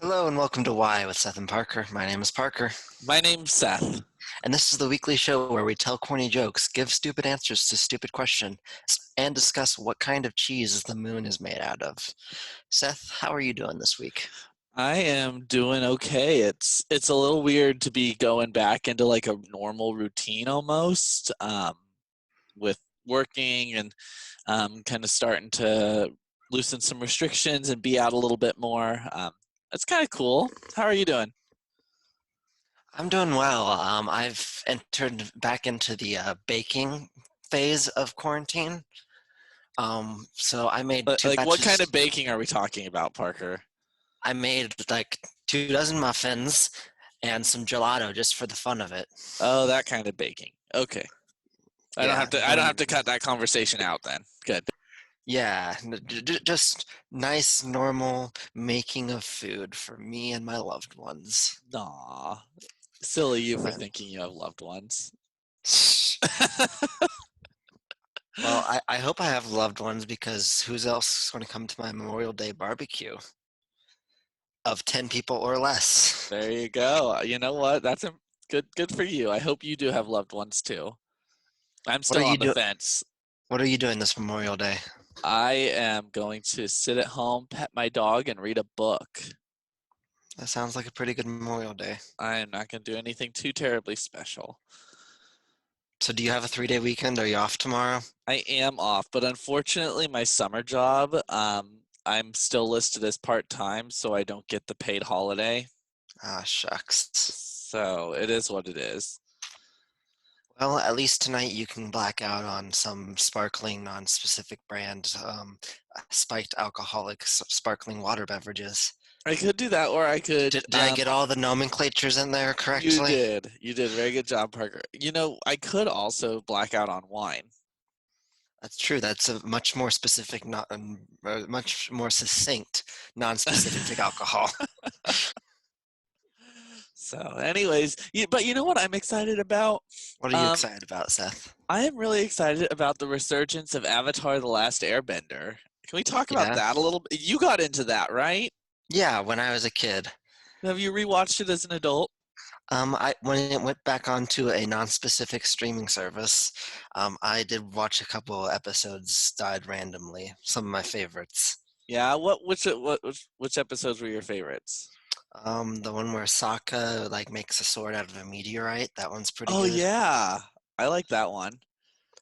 Hello and welcome to Why with Seth and Parker. My name is Parker, My name's Seth. and this is the weekly show where we tell corny jokes, give stupid answers to stupid questions, and discuss what kind of cheese the moon is made out of. Seth, how are you doing this week? I am doing okay. It's a little weird to be going back into like a normal routine almost, with working and kind of starting to loosen some restrictions and be out a little bit more. That's kind of cool. How are you doing? I'm doing well. I've entered back into the baking phase of quarantine. So I made two Like, what kind batches. of baking are we talking about, Parker? I made like 2 dozen muffins and some gelato just for the fun of it. Oh, that kind of baking. Okay. I don't Yeah, have to. I don't have then to cut that conversation out then. Good. Yeah, just nice, normal making of food for me and my loved ones. Aw, silly you for But, thinking you have loved ones. well, I hope I have loved ones because who's else is going to come to my Memorial Day barbecue of 10 people or less? There you go. You know what? That's a good for you. I hope you do have loved ones too. I'm What are still you on the do? fence. What are you doing this Memorial Day? I am going to sit at home, pet my dog, and read a book. That sounds like a pretty good Memorial Day. I am not going to do anything too terribly special. So, do you have a 3-day weekend? Are you off tomorrow? I am off, but unfortunately, my summer job, I'm still listed as part-time, so I don't get the paid holiday. Ah, shucks. So it is what it is. Well, at least tonight you can black out on some sparkling, non-specific brand, spiked alcoholic sparkling water beverages. I could do that, or I could. Did I get all the nomenclatures in there You correctly? did. You did. Very good job, Parker. I could also black out on wine. That's true. That's a much more specific, not much more succinct, non-specific alcohol. So, anyways, but you know what I'm excited about? What are you Um, excited about, Seth? I am really excited about the resurgence of Avatar: The Last Airbender. Can we talk about Yeah, that a little bit? You got into that, right? yeah. When I was a kid, Have you rewatched it as an adult? I when it went back onto a non-specific streaming service, I did watch a couple episodes died randomly. Some of my favorites. Yeah. Which episodes were your favorites? The one where Sokka like makes a sword out of a meteorite. That one's pretty Oh good. yeah, I like that one.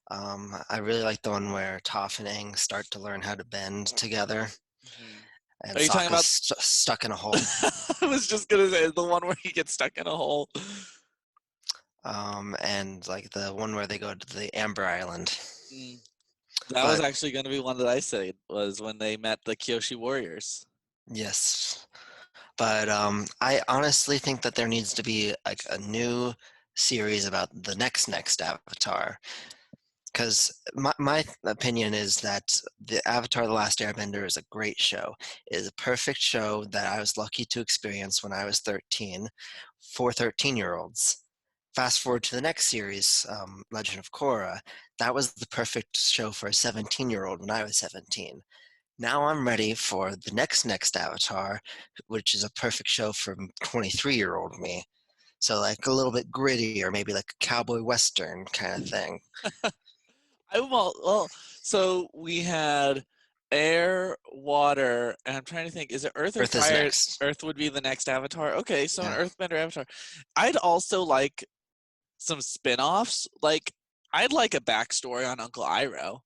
I really like the one where Toph and Aang start to learn how to bend together, Mhm. and Are you talking Sokka's about? stuck in a hole. I was just gonna say the one where he gets stuck in a hole. And like the one where they go to the Amber Island. Mm. That was But actually going to be one that I said was when they met the Kyoshi Warriors. yes, but I honestly think that there needs to be like a new series about the next Avatar. Because my opinion is that the Avatar: The Last Airbender is a great show. It is a perfect show that I was lucky to experience when I was 13 for 13-year-olds. Fast forward to the next series, Legend of Korra. That was the perfect show for a 17-year-old when I was 17. Now I'm ready for the next Avatar, which is a perfect show for 23-year-old me. So like a little bit gritty or maybe like a cowboy western kind of thing. So we had air, water, and I'm trying to think, is it earth or Earth is fire? next. Earth would be the next avatar. Okay, so an Yeah. earthbender avatar. I'd also like some spin-offs. Like, I'd like a backstory on Uncle Iroh.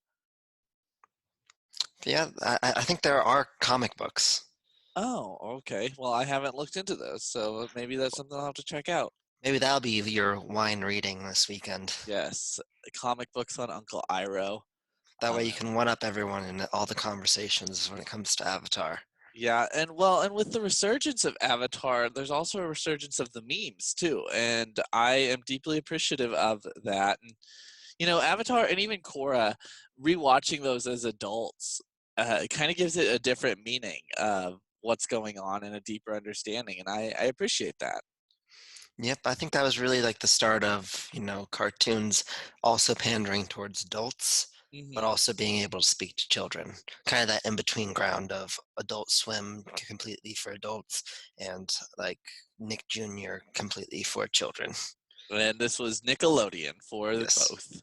Yeah, I think there are comic books. Oh, okay. Well, I haven't looked into those, so maybe that's something I'll have to check out. Maybe that'll be your wine reading this weekend. Yes, comic books on Uncle Iroh. That way Um, you can one up everyone in all the conversations when it comes to Avatar. Yeah, and with the resurgence of Avatar, there's also a resurgence of the memes too, and I am deeply appreciative of that. And Avatar and even Korra, rewatching those as adults, it kind of gives it a different meaning of what's going on and a deeper understanding, and I appreciate that. Yep, I think that was really like the start of, cartoons also pandering towards adults. but Hmm. also being able to speak to children. Kind of that in between ground of Adult Swim completely for adults and like Nick Jr. completely for children. And this was Nickelodeon for Yes. both.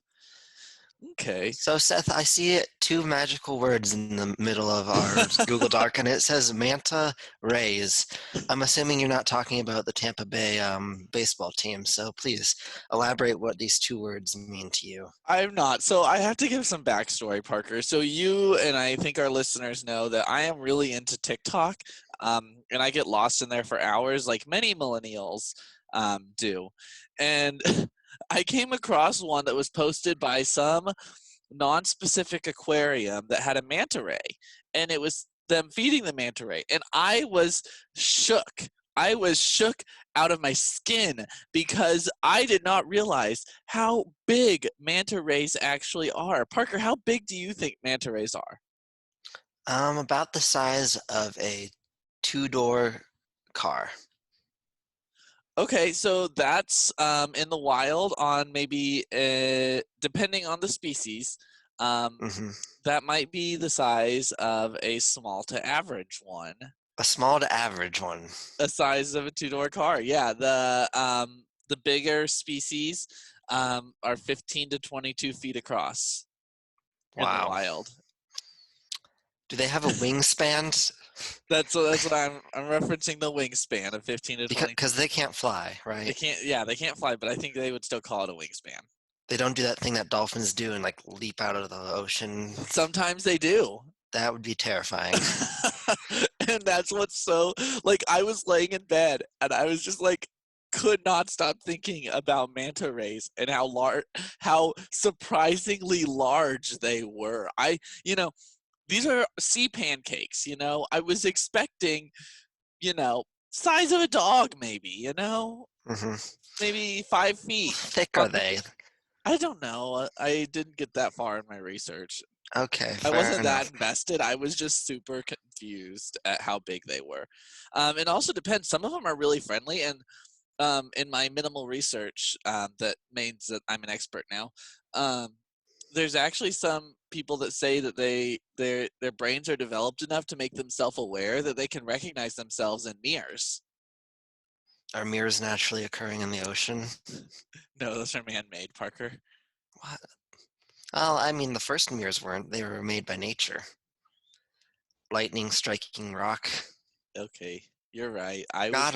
Okay. So, Seth, I see two magical words in the middle of our Google Doc, and it says Manta Rays. I'm assuming you're not talking about the Tampa Bay baseball team, so please elaborate what these two words mean to you. I'm not. So I have to give some backstory, Parker. So you and I think our listeners know that I am really into TikTok, and I get lost in there for hours, like many millennials do. And I came across one that was posted by some non-specific aquarium that had a manta ray, and it was them feeding the manta ray, and I was shook. I was shook out of my skin because I did not realize how big manta rays actually are. Parker, how big do you think manta rays are? About the size of a two-door car. Okay, so that's in the wild on maybe, depending on the species, um, Hmm. that might be the size of a small to average one. A small to average one. A size of a two-door car. Yeah, the bigger species are 15 to 22 feet across in the Wow. wild. Do they have a wingspan? That's what I'm referencing, the wingspan of 15 to 22 Because they feet. can't fly, They right? can't. Yeah, they can't fly, but I think they would still call it a wingspan. They don't do that thing that dolphins do and like leap out of the ocean. Sometimes they do. That would be terrifying. And that's what's so, like, I was laying in bed and I was just like, could not stop thinking about manta rays and how surprisingly large they were. These are sea pancakes, I was expecting, you know size of a dog, maybe, Hmm. maybe 5 feet Thick are on the they? I don't know. I didn't get that far in my research. Okay, I fair wasn't that enough. invested. I was just super confused at how big they were. It also depends. Some of them are really friendly, and in my minimal research, that means that I'm an expert now. Um, there's actually some people that say that their brains are developed enough to make them self-aware that they can recognize themselves in mirrors. Are mirrors naturally occurring in the ocean? No, those are man-made, Parker. What? Well, I mean, the first mirrors weren't. They were made by nature. Lightning striking rock. Okay, you're right. I Got was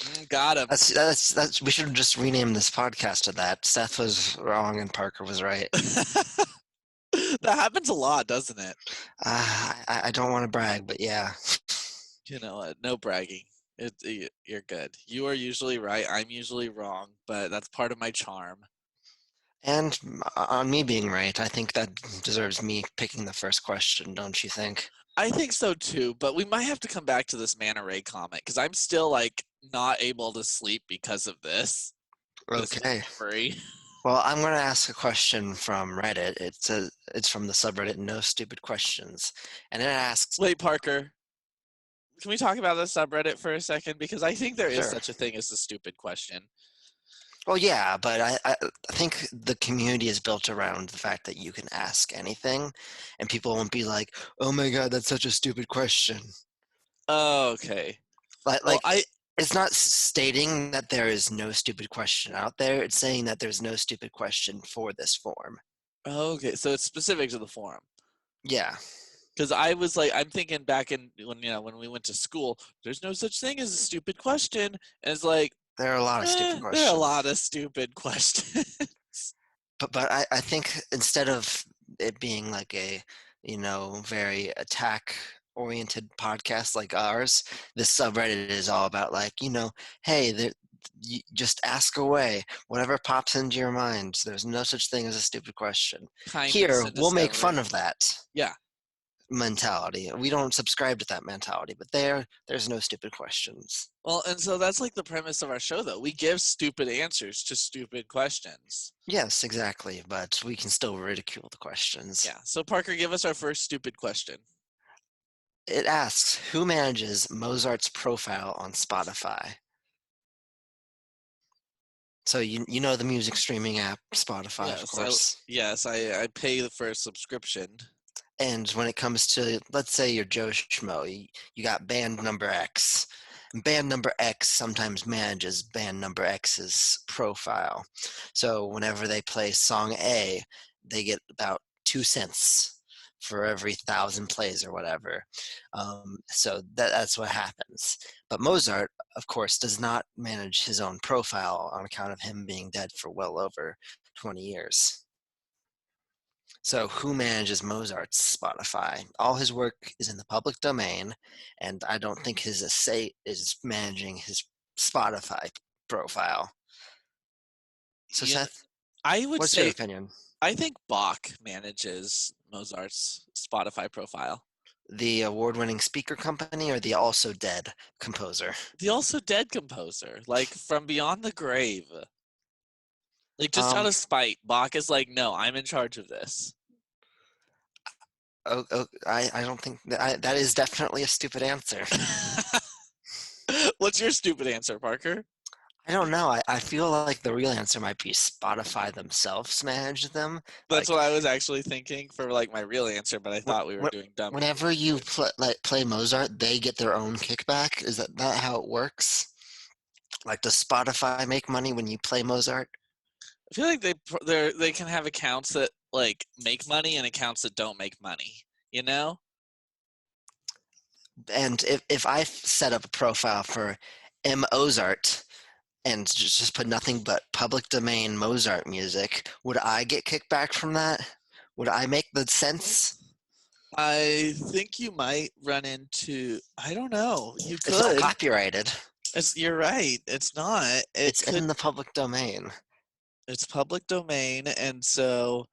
him. wrong. Got him. That's. We should just rename this podcast to that. Seth was wrong and Parker was right. That happens a lot, doesn't it? I don't want to brag, but yeah. You know what? No bragging. You're good. You are usually right. I'm usually wrong, but that's part of my charm. And on me being right, I think that deserves me picking the first question, don't you think? I think so too, but we might have to come back to this manta ray comment because I'm still like not able to sleep because of this Okay. memory. Well, I'm going to ask a question from Reddit. It's from the subreddit No Stupid Questions, and it asks, Wait, Parker, can we talk about this subreddit for a second? Because I think there is sure. such a thing as a stupid question. Well, yeah, but I think the community is built around the fact that you can ask anything, and people won't be like, "Oh my God, that's such a stupid question." Okay. Like, Well, like it's not stating that there is no stupid question out there. It's saying that there's no stupid question for this form. okay, so it's specific to the forum. Yeah, Because I was like, I'm thinking back in when we went to school, there's no such thing as a stupid question. And it's like, there are a lot of stupid there are a lot questions. of stupid questions. But I think instead of it being like a very attack oriented podcast like ours, this subreddit is all about like hey, you just ask away whatever pops into your mind. There's no such thing as a stupid question. Kindness Here and we'll make fun discovery. of that Yeah. mentality. We don't subscribe to that mentality, but there's no stupid questions. Well, and so that's like the premise of our show, though. We give stupid answers to stupid questions. Yes, exactly, but we can still ridicule the questions. Yeah. So, Parker, give us our first stupid question. It asks, who manages Mozart's profile on Spotify? So you know the music streaming app, Spotify, of Yes, course. I pay for a subscription. And when it comes to, let's say you're Joe Schmo, you got band number X. And band number X sometimes manages band number X's profile. So whenever they play song A, they get about 2 cents for every 1,000 plays or whatever. So that's what happens. But Mozart, of course, does not manage his own profile on account of him being dead for well over 20 years. So, who manages Mozart's Spotify? All his work is in the public domain, and I don't think his estate is managing his Spotify profile. So, You know, Seth, I would what's your say opinion? I think Bach manages Mozart's Spotify profile. The award winning speaker company or the also dead composer? The also dead composer, like from beyond the grave. Like just out Um, of spite, Bach is like, no, I'm in charge of this. I don't think that is definitely a stupid answer. What's your stupid answer, Parker? I don't know. I feel like the real answer might be Spotify themselves manage them. That's Like what I was actually thinking for like my real answer, but I thought we were doing dumb whenever you answers. play Mozart, they get their own kickback. Is that how it works? Like, does Spotify make money when you play Mozart? I feel like they can have accounts that like make money and accounts that don't make money. You know? And if I set up a profile for M Ozart and just put nothing but public domain Mozart music, would I get kickback from that? Would I make the sense? I think you might run into. I don't know. You It's not could. copyrighted. You're right. It's not. It It's could. in the public domain. It's public domain, and so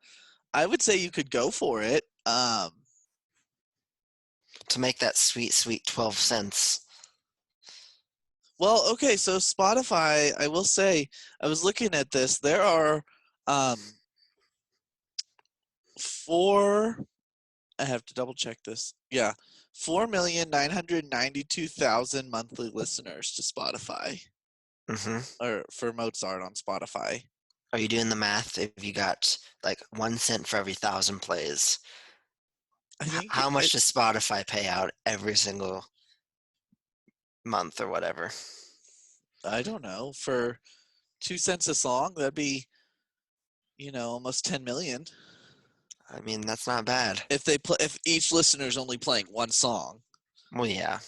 I would say you could go for it. To make that sweet, sweet 12 cents. Well, okay. So Spotify, I will say, I was looking at this. There are um, four. I have to double check this. Yeah, 4,992,000 monthly listeners to Spotify Hmm. or for Mozart on Spotify. Are you doing the math? If you got like 1 cent for every 1,000 plays, I think how much does Spotify pay out every single month or whatever? I don't know, for 2 cents a song, that'd be, almost 10 million. I mean, that's not bad. If each listener's only playing one song. Well, yeah,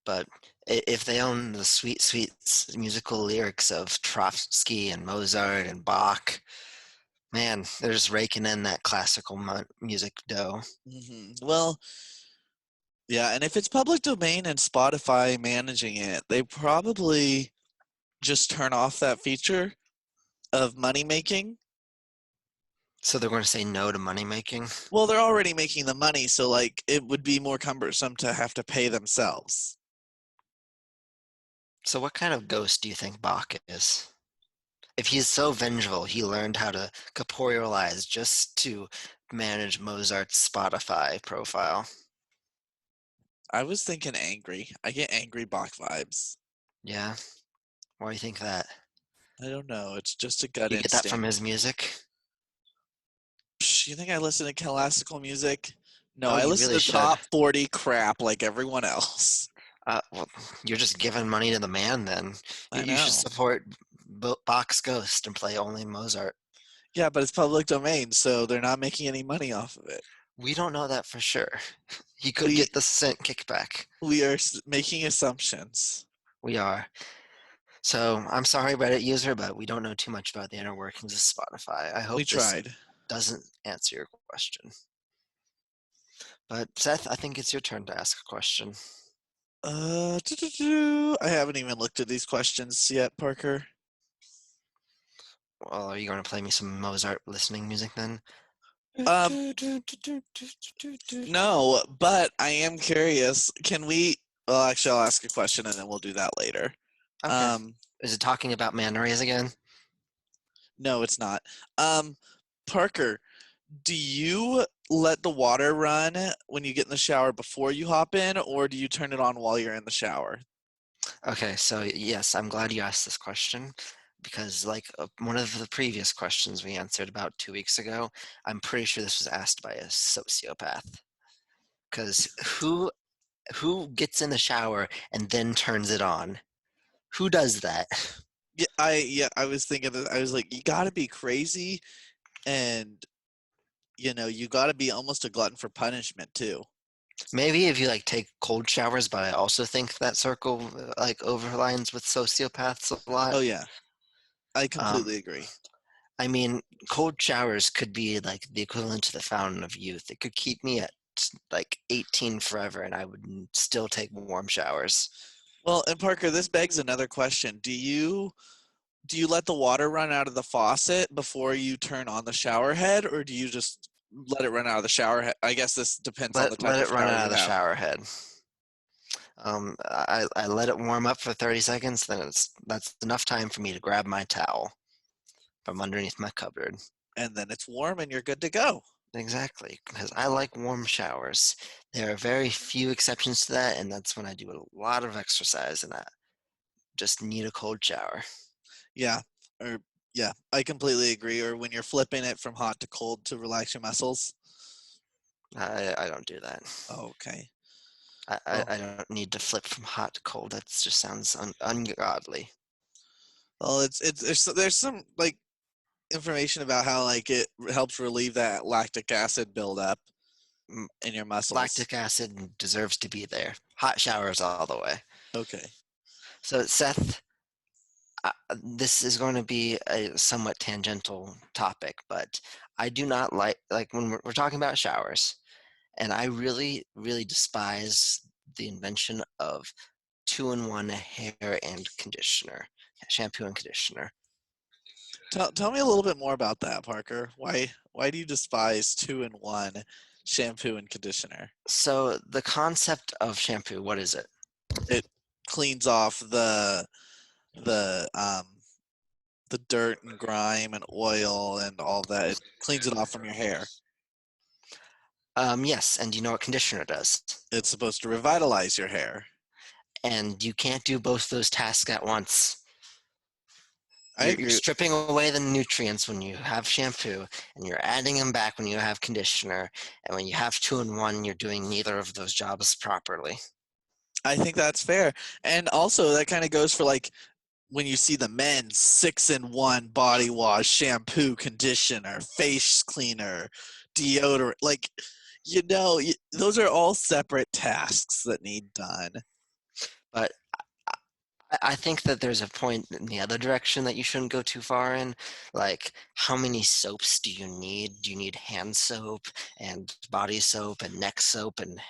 but if they own the sweet, sweet musical lyrics of Trotsky and Mozart and Bach, man, they're just raking in that classical music dough. Well, yeah, and if it's public domain and Spotify managing it, they probably just turn off that feature of money making. So they're going to say no to money making. Well, they're already making the money, so like it would be more cumbersome to have to pay themselves. So what kind of ghost do you think Bach is? If he's so vengeful, he learned how to corporealize just to manage Mozart's Spotify profile. I was thinking angry. I get angry Bach vibes. Yeah? Why do you think that? I don't know. It's just a gut You get that from instinct. his music? You think I listen to classical music? No, Oh, I you listen really to should. top 40 crap like everyone else. Well, you're just giving money to the man then. I You should know. support Bach's Ghost and play only Mozart. Yeah, but it's public domain, so they're not making any money off of it. We don't know that for sure. He could We get the cent kickback. we are making assumptions. We are. So I'm sorry, Reddit user, but we don't know too much about the inner workings of Spotify. I We hope this tried. doesn't answer your question. But Seth, I think it's your turn to ask a question. I haven't even looked at these questions yet, Parker. Well, are you going to play me some Mozart listening music then? Um, no, but I am curious. Can we? Well, actually, I'll ask a question and then we'll do that later. Okay. Um, Is it talking about manta rays again? no, it's not. Parker, do you let the water run when you get in the shower before you hop in, or do you turn it on while you're in the shower? Okay, so yes, I'm glad you asked this question because, like one of the previous questions we answered about 2 weeks ago, I'm pretty sure this was asked by a sociopath. Because who gets in the shower and then turns it on? Who does that? Yeah, I was thinking that I was like, you got to be crazy, and you got to be almost a glutton for punishment too. Maybe if you like take cold showers, but I also think that circle like overlines with sociopaths a lot. Oh yeah, I Um, completely agree. I mean, cold showers could be like the equivalent to the fountain of youth. It could keep me at like 18 forever, and I would still take warm showers. Well, and Parker, this begs another question. Do you let the water run out of the faucet before you turn on the shower head, or do you just let it run out of the shower head? I guess this depends on the type Let of it run shower out you of the have. shower head. I let it warm up for 30 seconds, then that's enough time for me to grab my towel from underneath my cupboard. And then it's warm and you're good to go. Exactly, because I like warm showers. There are very few exceptions to that, and that's when I do a lot of exercise and I just need a cold shower. Yeah. Or yeah, I completely agree. Or when you're flipping it from hot to cold to relax your muscles. I don't do that. Okay. I Well, don't need to flip from hot to cold. That just sounds ungodly. well, there's some like information about how like it helps relieve that lactic acid buildup Mm, in your muscles. Lactic acid deserves to be there. Hot showers all the way. Okay. So, Seth, this is going to be a somewhat tangential topic, but I do not like when we're talking about showers, and I really, really despise the invention of two-in-one hair and conditioner, shampoo and conditioner. Tell me a little bit more about that, Parker. Why do you despise two in one shampoo and conditioner? So the concept of shampoo, what is it? It cleans off the the dirt and grime and oil and all that. It cleans it off from your hair. Yes, and you know what conditioner does? It's supposed to revitalize your hair. And you can't do both those tasks at once. I You're agree. stripping away the nutrients when you have shampoo, and you're adding them back when you have conditioner. And when you have two-in-one, you're doing neither of those jobs properly. I think that's fair. And also that kind of goes for like when you see the men's 6-in-1 body wash, shampoo, conditioner, face cleaner, deodorant, like those are all separate tasks that need done. But I think that there's a point in the other direction that you shouldn't go too far in. Like, how many soaps do you need? Do you need hand soap and body soap and neck soap and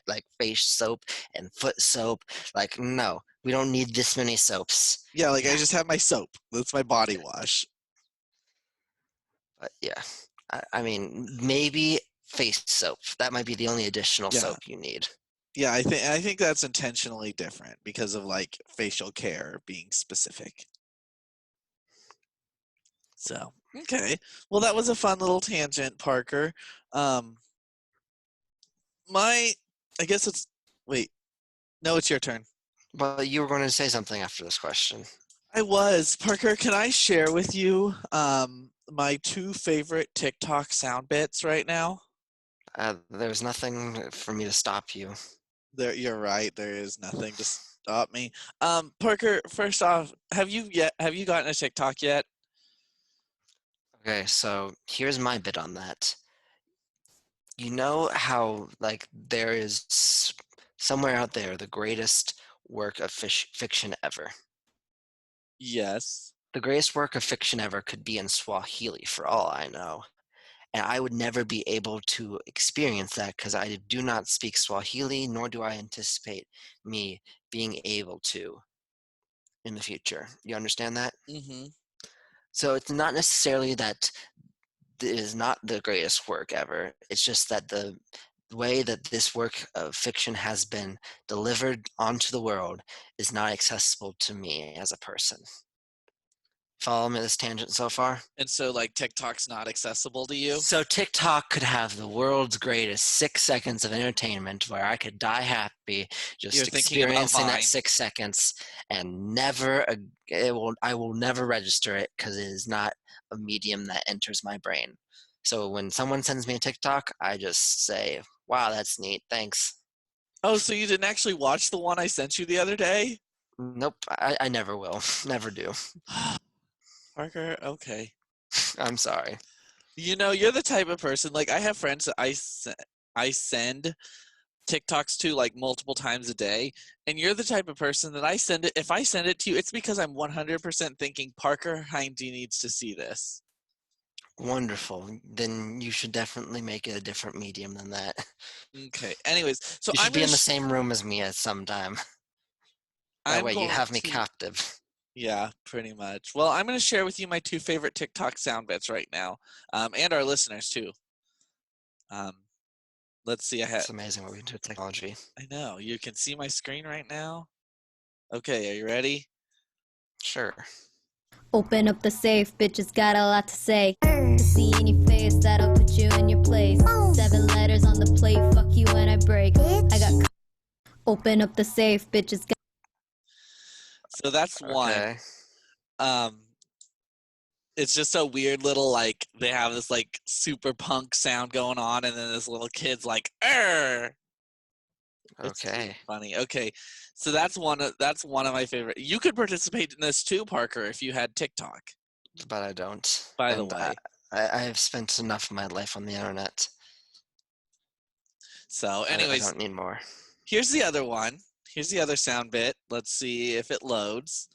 like face soap and foot soap? Like, no, we don't need this many soaps. Yeah, like I Yeah, just have my soap. That's my body wash. but yeah. I mean, maybe face soap. That might be the only additional Yeah. soap you need. Yeah, I think that's intentionally different because of like facial care being specific. So, okay. Well, that was a fun little tangent, Parker. Um my I guess it's wait, no, it's your turn. But you were going to say something after this question. I was. Parker, can I share with you my two favorite TikTok sound bits right now? There's nothing for me to stop you. There, you're right. There is nothing to stop me. Parker, first off, have you gotten a TikTok yet? Okay, so here's my bit on that. You know how like there is somewhere out there the greatest work of fiction ever. Yes. The greatest work of fiction ever could be in Swahili for all I know. And I would never be able to experience that because I do not speak Swahili, nor do I anticipate me being able to in the future. You understand that? Mm-hmm. So it's not necessarily that it is not the greatest work ever. It's just that the way that this work of fiction has been delivered onto the world is not accessible to me as a person. Follow me this tangent so far? And so like TikTok's not accessible to you? So TikTok could have the world's greatest 6 seconds of entertainment where I could die happy You're just thinking about experiencing that Vine. 6 seconds, and I will never register it because it is not a medium that enters my brain. So when someone sends me a TikTok, I just say, "Wow, that's neat. Thanks." Oh, so you didn't actually watch the one I sent you the other day? Nope, I never will. Never do. Parker, okay. I'm sorry. You know, you're the type of person, like I have friends that I send TikToks to like multiple times a day, and you're the type of person that if I send it to you, it's because I'm 100% thinking Parker Hindy needs to see this. Wonderful. Then you should definitely make it a different medium than that. Okay. Anyways, so You should be in the same room as me at some time. That I'm way you going have me to captive. yeah, pretty much. Well, I'm going to share with you my 2 favorite TikTok sound bits right now, and our listeners too. Um, let's see. It's amazing what we can do with technology. I know you can see my screen right now. Okay, are you ready? Sure. Open up the safe, bitches got a lot to say. To see in your face, that'll put you in your place. 7 letters on the plate, fuck you when I break. I got. Open up the safe, bitches got. So that's one. Okay. Um, it's just a weird little like they have this like super punk sound going on, and then this little kid's like, "Er." It's super Okay. funny. Okay, so that's one of my favorite. You could participate in this too, Parker, if you had TikTok. But I don't. By the And way, I have spent enough of my life on the internet. so I anyways, don't need more. here's the other one. Here's the other sound bit. Let's see if it loads.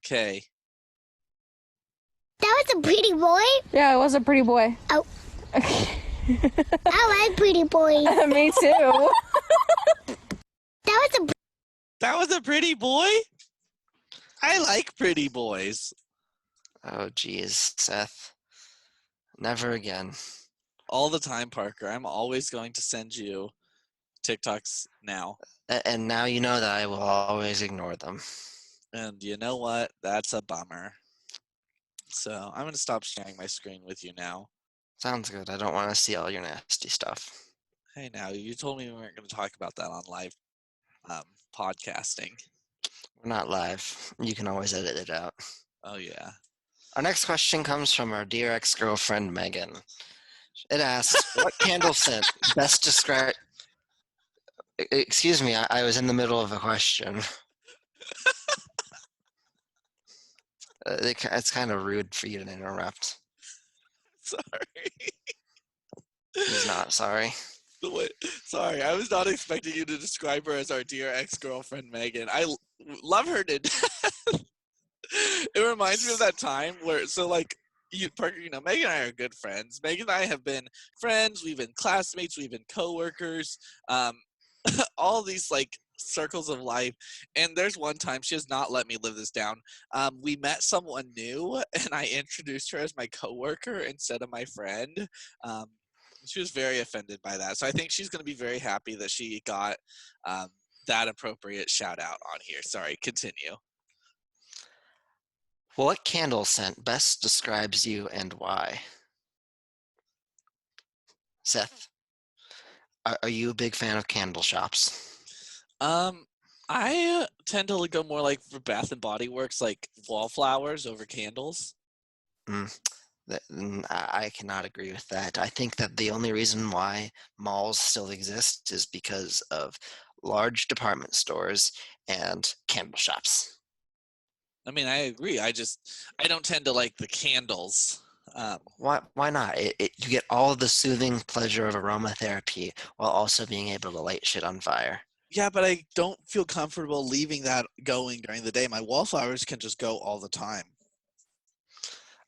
Okay. That was a pretty boy. Yeah, it was a pretty boy. Oh. I like pretty boys. Me too. That was a pretty boy? I like pretty boys. Oh, geez, Seth. Never again. All the time, Parker. I'm always going to send you TikToks now. And now you know that I will always ignore them. And you know what? That's a bummer. So I'm going to stop sharing my screen with you now. Sounds good. I don't want to see all your nasty stuff. Hey, now, you told me we weren't going to talk about that on live podcasting. We're not live. You can always edit it out. Oh, yeah. Our next question comes from our dear ex-girlfriend, Megan. It asks, what candle scent best describe... Excuse me, I was in the middle of a question. It's kind of rude for you to interrupt. Sorry. He's not sorry. Sorry, I was not expecting you to describe her as our dear ex-girlfriend, Megan. I love her to death. It reminds me of that time where, so like, Parker, Megan and I are good friends. Megan and I have been friends. We've been classmates. We've been coworkers. All these like circles of life. And there's one time she has not let me live this down. We met someone new, and I introduced her as my coworker instead of my friend. She was very offended by that. So I think she's going to be very happy that she got that appropriate shout out on here. Sorry, continue. What candle scent best describes you and why? Seth, are you a big fan of candle shops? I tend to go more like for Bath and Body Works, like wallflowers over candles. I cannot agree with that. I think that the only reason why malls still exist is because of large department stores and candle shops. I mean, I agree. I don't tend to like the candles. Why not? You get all of the soothing pleasure of aromatherapy while also being able to light shit on fire. Yeah, but I don't feel comfortable leaving that going during the day. My wallflowers can just go all the time.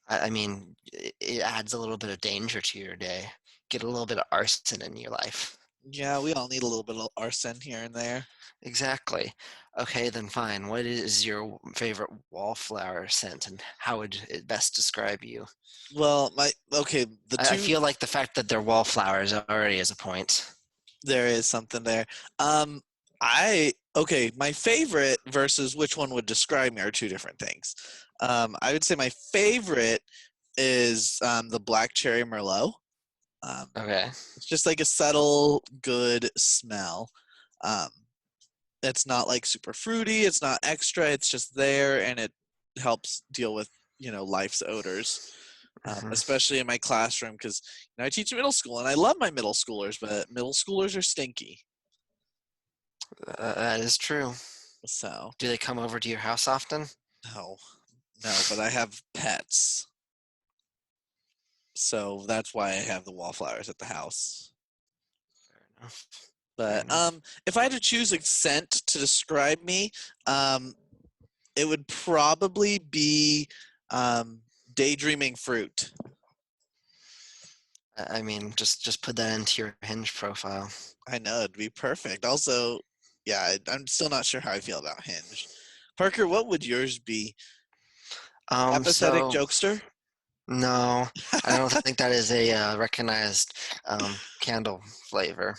I mean, it adds a little bit of danger to your day. Get a little bit of arson in your life. Yeah, we all need a little bit of arson here and there. Exactly. Okay, then fine. What is your favorite wallflower scent, and how would it best describe you? Well, I feel like the fact that they're wallflowers already is a point. There is something there. My favorite versus which one would describe me are two different things. I would say my favorite is the black cherry Merlot. Okay. It's just like a subtle, good smell. Um, it's not like super fruity. It's not extra. It's just there, and it helps deal with life's odors, Mhm. especially in my classroom because I teach middle school, and I love my middle schoolers, but middle schoolers are stinky. That is true. So Do they come over to your house often? no, no, but I have pets, so that's why I have the wallflowers at the house. Fair enough. Fair But enough. if I had to choose a scent to describe me, it would probably be daydreaming fruit. I mean, just put that into your Hinge profile. I know it'd be perfect. Also, yeah, I'm still not sure how I feel about Hinge. Parker, what would yours be? Apathetic So jokester? no, I don't think that is a recognized candle flavor.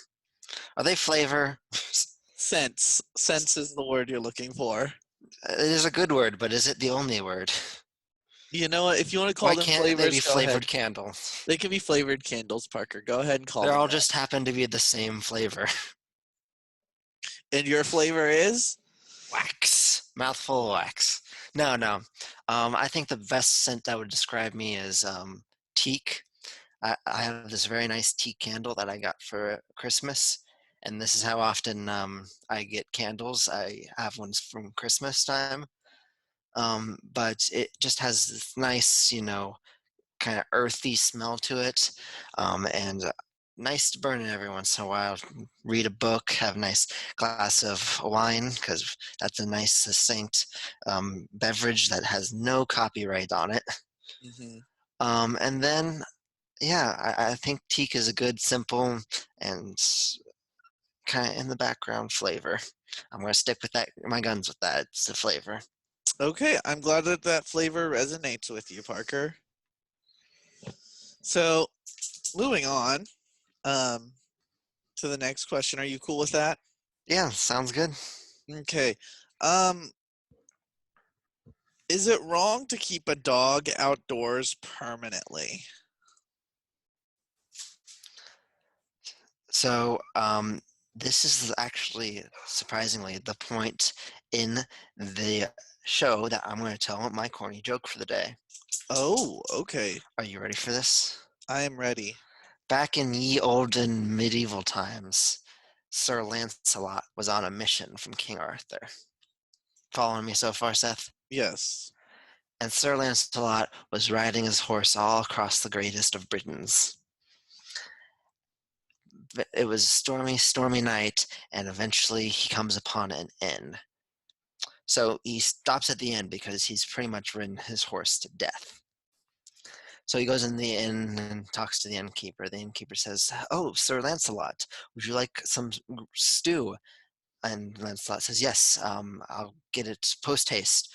Are they flavor? Sense. Sense is the word you're looking for. It is a good word, but is it the only word? You know what? If you want to call Why them can't they be flavors, go flavored ahead. candles? They can be flavored candles, Parker. Go ahead and call They them all that. just happen to be the same flavor. And your flavor is? Wax. Mouthful of wax. No, no. I think the best scent that would describe me is teak. I have this very nice teak candle that I got for Christmas, and this is how often I get candles. I have ones from Christmas time, but it just has this nice, kind of earthy smell to it, and nice to burn it every once in a while. Read a book, have a nice glass of wine because that's a nice, succinct beverage that has no copyright on it. Mm-hmm. And then, yeah, I think teak is a good, simple, and kind of in the background flavor. I'm gonna stick with that. My guns with that. It's the flavor. Okay, I'm glad that that flavor resonates with you, Parker. So, moving on um, to the next question. Are you cool with that? Yeah, sounds good. Okay. Um, is it wrong to keep a dog outdoors permanently? So, this is actually surprisingly the point in the show that I'm going to tell my corny joke for the day. Oh, okay. Are you ready for this? I am ready. Back in ye olden medieval times, Sir Lancelot was on a mission from King Arthur. Following me so far, Seth? Yes. And Sir Lancelot was riding his horse all across the greatest of Britons. It was a stormy, stormy night, and eventually he comes upon an inn. So he stops at the inn because he's pretty much ridden his horse to death. So he goes in the inn and talks to the innkeeper. The innkeeper says, "Oh, Sir Lancelot, would you like some stew?" And Lancelot says, "Yes, I'll get it post haste."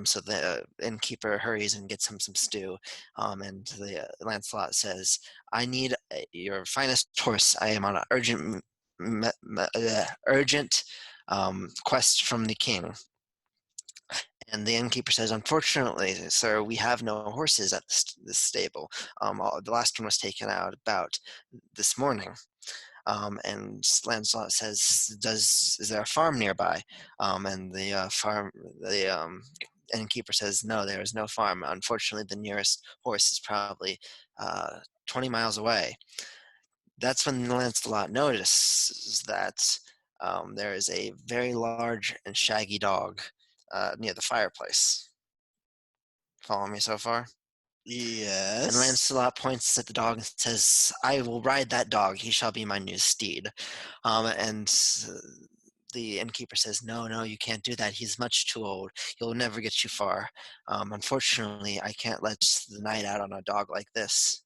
So the innkeeper hurries and gets him some stew. And the Lancelot says, "I need your finest horse. I am on an urgent quest from the king." And the innkeeper says, "Unfortunately, sir, we have no horses at this stable. The last one was taken out about this morning." And Lancelot says, "Is there a farm nearby?" And the innkeeper says, "No, there is no farm. Unfortunately, the nearest horse is probably 20 miles away." That's when Lancelot notices that there is a very large and shaggy dog near the fireplace. Follow me so far? And Yes. Lancelot points at the dog and says, "I will ride that dog. He shall be my new steed." And the innkeeper says, "No, no, you can't do that. He's much too old. He'll never get you far. Unfortunately, I can't let the night out on a dog like this."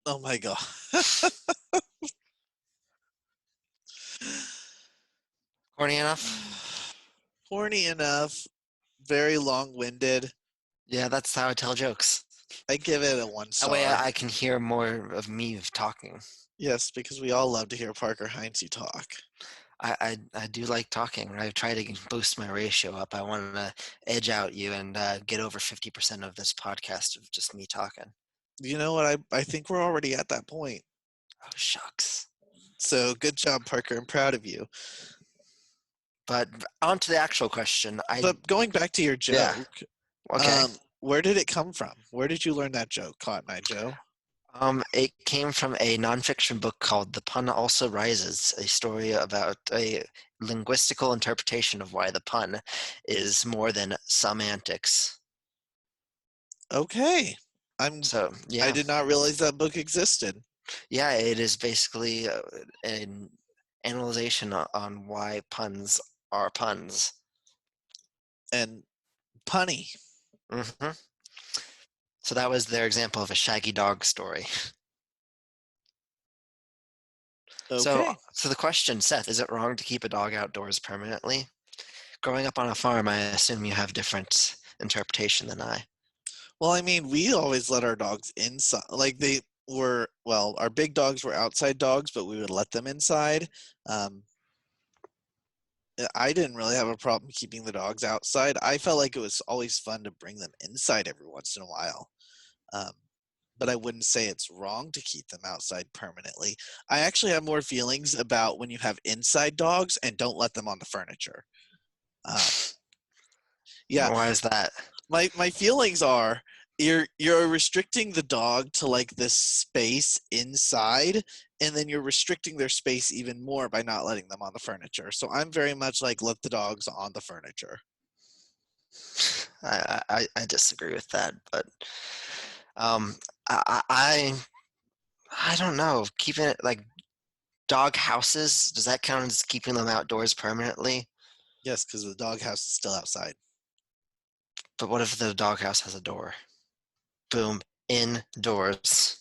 Oh my god. Corny enough? Corny enough, very long-winded. Yeah, that's how I tell jokes. I give it a 1 That way star. I can hear more of me talking. Yes, because we all love to hear Parker Heinze talk. I do like talking. I try to boost my ratio up. I want to edge out you and get over 50% of this podcast of just me talking. You know what? I think we're already at that point. Oh, shucks. So good job, Parker. I'm proud of you. But on to the actual question. But going back to your Yeah. joke, Okay. where did it come from? Where did you learn that joke, Cotton Eye Joe? It came from a nonfiction book called The Pun Also Rises, a story about a linguistical interpretation of why the pun is more than semantics. Okay. So, I yeah. did not realize that book existed. Yeah, it is basically an analyzation on why puns are puns. And punny. hmm So that was their example of a shaggy dog story. Okay. So the question, Seth, is it wrong to keep a dog outdoors permanently? Growing up on a farm, I assume you have different interpretation than I. Well, I mean, we always let our dogs inside. Like our big dogs were outside dogs, but we would let them inside. Um, I didn't really have a problem keeping the dogs outside. I felt like it was always fun to bring them inside every once in a while. Um, but I wouldn't say it's wrong to keep them outside permanently. I actually have more feelings about when you have inside dogs and don't let them on the furniture. Um, yeah, Why is that? my feelings are you're restricting the dog to like this space inside, and then you're restricting their space even more by not letting them on the furniture. So I'm very much like let the dogs on the furniture. I disagree with that, but um, I, I I don't know. Keeping it like dog houses, does that count as keeping them outdoors permanently? Yes, because the doghouse is still outside. But what if the doghouse has a door? Boom, indoors.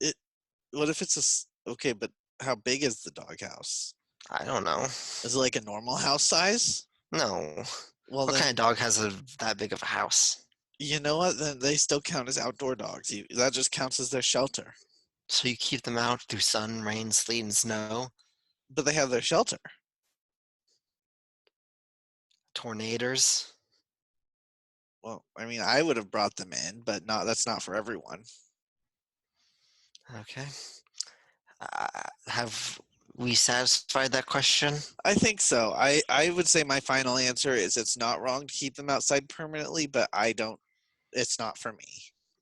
It, what if it's okay? But how big is the doghouse? I don't know. Is it like a normal house size? No. Well, What kind then of dog has that big of a house? you know what? Then they still count as outdoor dogs. That just counts as their shelter. So you keep them out through sun, rain, sleet, and snow, But they have their shelter. tornadoes. Well, I mean, I would have brought them in, but that's not for everyone. Okay. Have we satisfied that question? I think so. I would say my final answer is it's not wrong to keep them outside permanently, but it's not for me.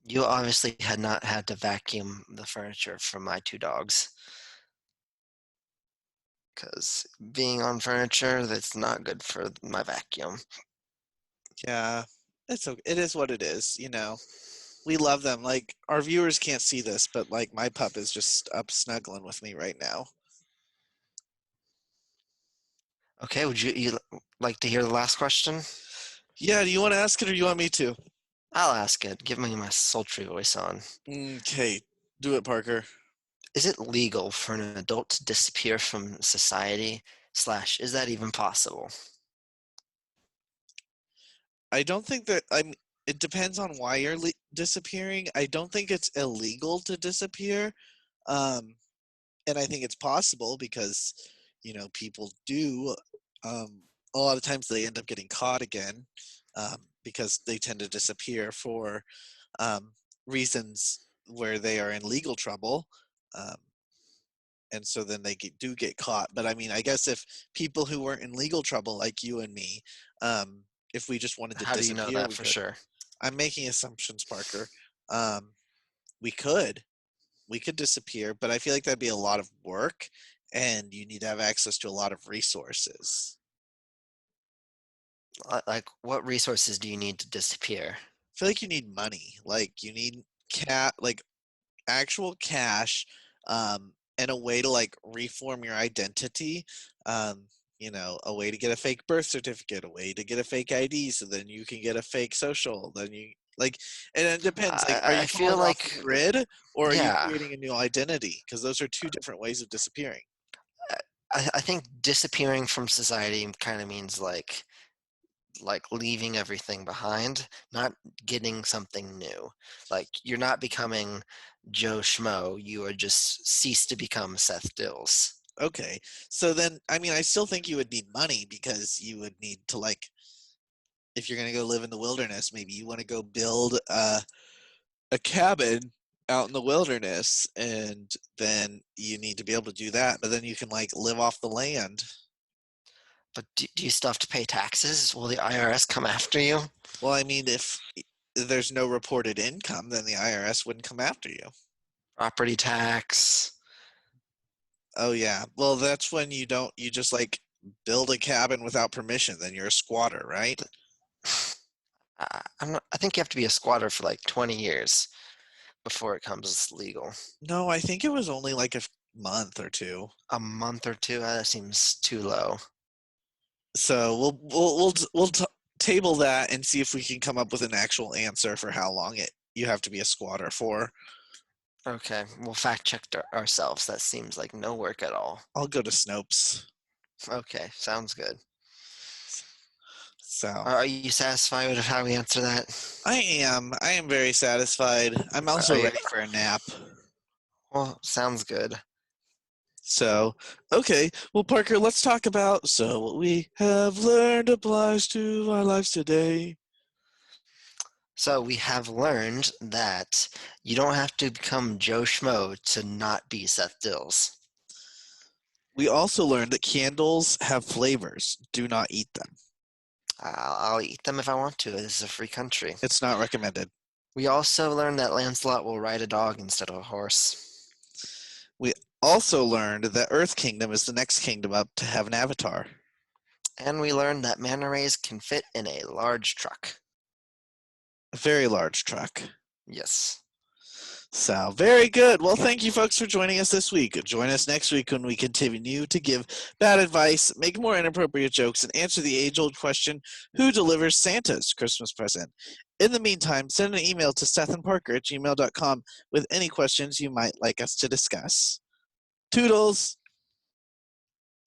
You obviously had not had to vacuum the furniture for my two dogs. Because being on furniture, that's not good for my vacuum. Yeah, it is what it is, you know. We love them. Like our viewers can't see this, but like my pup is just up snuggling with me right now. Okay, would you like to hear the last question? Yeah, do you want to ask it or you want me to? I'll ask it. Give me my sultry voice on. Okay, do it, Parker. Is it legal for an adult to disappear from society? / is that even possible? I don't think that it depends on why you're disappearing. I don't think it's illegal to disappear. Um, and I think it's possible because, people do. A lot of times they end up getting caught again because they tend to disappear for reasons where they are in legal trouble. Um, and so then they do get caught. But I mean, I guess if people who weren't in legal trouble like you and me, if we just wanted to How do you know disappear, that we for could. sure? I'm making assumptions, Parker. Um, we could disappear, but I feel like that'd be a lot of work, and you need to have access to a lot of resources. Like, what resources do you need to disappear? I feel like you need money. Like you need like actual cash, and a way to like reform your identity. Um, a way to get a fake birth certificate, a way to get a fake ID, so then you can get a fake social. Then you like, and it depends. Like, are I you feel falling off the like, grid, or are you yeah, creating a new identity? Because those are two different ways of disappearing. I think disappearing from society kind of means like leaving everything behind, not getting something new. Like you're not becoming Joe Schmo, you are just cease to become Seth Dills. Okay. So then, I mean, I still think you would need money because you would need to, like, if you're going to go live in the wilderness, maybe you want to go build a cabin out in the wilderness, and then you need to be able to do that. But then you can, like, live off the land. But do you still have to pay taxes? Will the IRS come after you? Well, I mean, if there's no reported income, then the IRS wouldn't come after you. Property tax. Oh, yeah. Well, that's when you just, like, build a cabin without permission. Then you're a squatter, right? I think you have to be a squatter for like 20 years before it comes legal. No, I think it was only like a month or two. A month or two? That seems too low. So we'll table that and see if we can come up with an actual answer for how long you have to be a squatter for. Okay, we'll fact check ourselves. That seems like no work at all. I'll go to Snopes. Okay, sounds good. So Are you satisfied with how we answer that? I am very satisfied. I'm also ready for a nap. Well, sounds good. So, okay. Well, Parker, let's talk about what we have learned applies to our lives today. So we have learned that you don't have to become Joe Schmo to not be Seth Dills. We also learned that candles have flavors. Do not eat them. I'll eat them if I want to. This is a free country. It's not recommended. We also learned that Lancelot will ride a dog instead of a horse. We also learned that Earth Kingdom is the next kingdom up to have an avatar. And we learned that manta rays can fit in a large truck. A very large truck. Yes. So, very good. Well, thank you folks for joining us this week. Join us next week when we continue to give bad advice, make more inappropriate jokes, and answer the age-old question, who delivers Santa's Christmas present? In the meantime, send an email to sethandparker@gmail.com with any questions you might like us to discuss. Toodles!